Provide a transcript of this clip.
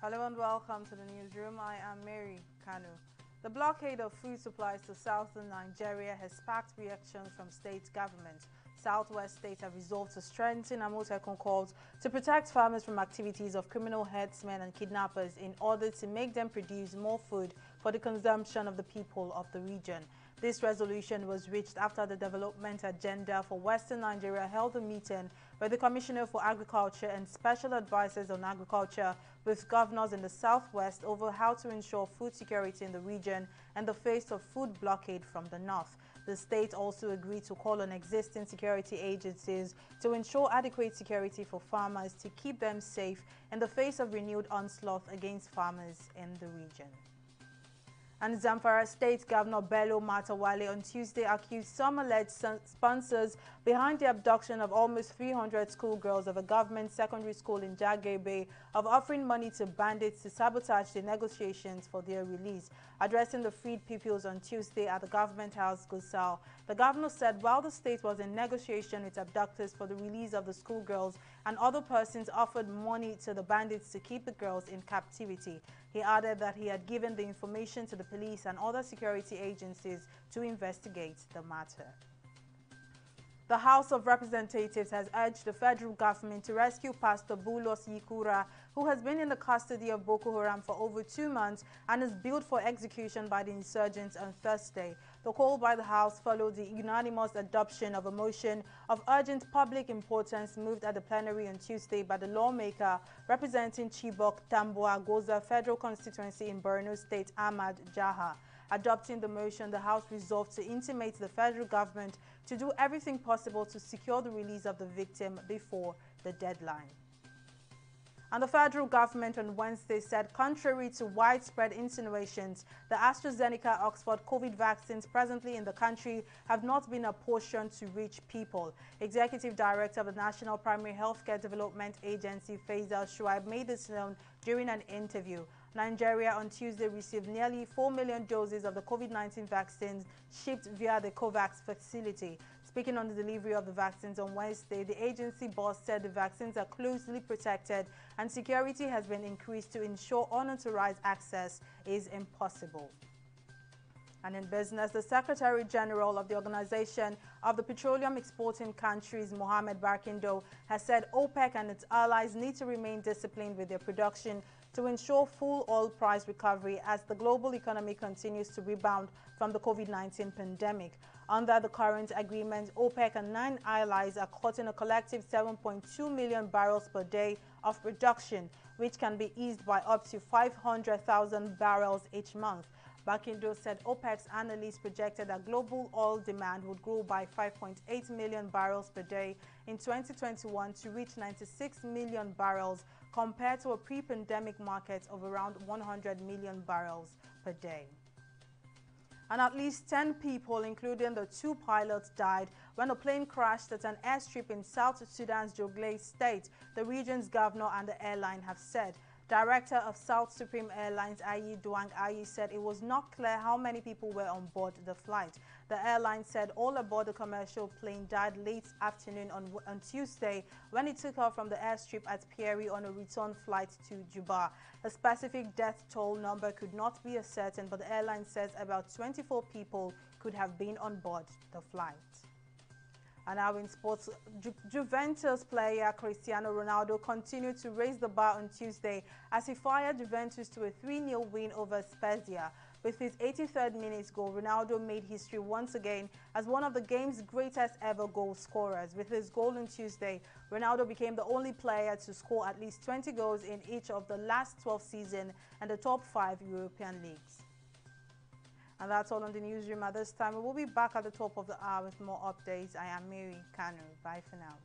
Hello and welcome to the newsroom. I am Mary Kanu. The blockade of food supplies to southern Nigeria has sparked reactions from state governments. Southwest states have resolved to strengthen Amotekun calls to protect farmers from activities of criminal herdsmen and kidnappers in order to make them produce more food for the consumption of the people of the region. This resolution was reached after the Development Agenda for Western Nigeria held a meeting with the Commissioner for Agriculture and Special Advisors on Agriculture with governors in the Southwest over how to ensure food security in the region and the face of food blockade from the north. The state also agreed to call on existing security agencies to ensure adequate security for farmers to keep them safe in the face of renewed onslaught against farmers in the region. And Zamfara State Governor Bello Matawale on Tuesday accused some alleged sponsors behind the abduction of almost 300 schoolgirls of a government secondary school in Jagebe of offering money to bandits to sabotage the negotiations for their release. Addressing the freed pupils on Tuesday at the Government House, Gusau, the governor said while the state was in negotiation with abductors for the release of the schoolgirls and other persons offered money to the bandits to keep the girls in captivity. He added that he had given the information to the police and other security agencies to investigate the matter. The House of Representatives has urged the federal government to rescue Pastor Bulos Yikura, who has been in the custody of Boko Haram for over 2 months and is billed for execution by the insurgents on Thursday. The call by the House followed the unanimous adoption of a motion of urgent public importance moved at the plenary on Tuesday by the lawmaker representing Chibok Tamboa Goza Federal Constituency in Borno State, Ahmad Jaha. Adopting the motion, the House resolved to intimate the federal government to do everything possible to secure the release of the victim before the deadline. And the federal government on Wednesday said, contrary to widespread insinuations, the AstraZeneca Oxford COVID vaccines presently in the country have not been apportioned to reach people. Executive Director of the National Primary Healthcare Development Agency, Faisal Shuaib, made this known during an interview. Nigeria on Tuesday received nearly 4 million doses of the COVID-19 vaccines shipped via the COVAX facility. Speaking on the delivery of the vaccines on Wednesday, the agency boss said the vaccines are closely protected and security has been increased to ensure unauthorized access is impossible. And in business, the Secretary General of the Organization of the Petroleum Exporting Countries, Mohamed Barkindo, has said OPEC and its allies need to remain disciplined with their production to ensure full oil price recovery as the global economy continues to rebound from the COVID-19 pandemic. Under the current agreement, OPEC and 9 allies are cutting a collective 7.2 million barrels per day of production, which can be eased by up to 500,000 barrels each month. Barkindo said OPEC's analysts projected that global oil demand would grow by 5.8 million barrels per day in 2021 to reach 96 million barrels compared to a pre-pandemic market of around 100 million barrels per day. And at least 10 people, including the 2 pilots, died when a plane crashed at an airstrip in South Sudan's Jonglei state, the region's governor and the airline have said. Director of South Supreme Airlines Ayi Duang Ayi said it was not clear how many people were on board the flight. The airline said all aboard the commercial plane died late afternoon on Tuesday when it took off from the airstrip at Pieri on a return flight to Juba. A specific death toll number could not be ascertained, but the airline says about 24 people could have been on board the flight. And now in sports, Juventus player Cristiano Ronaldo continued to raise the bar on Tuesday as he fired Juventus to a 3-0 win over Spezia. With his 83rd minute goal, Ronaldo made history once again as one of the game's greatest ever goal scorers. With his goal on Tuesday, Ronaldo became the only player to score at least 20 goals in each of the last 12 seasons and the top 5 European leagues. And that's all on the newsroom at this time. We will be back at the top of the hour with more updates. I am Mary Kanu. Bye for now.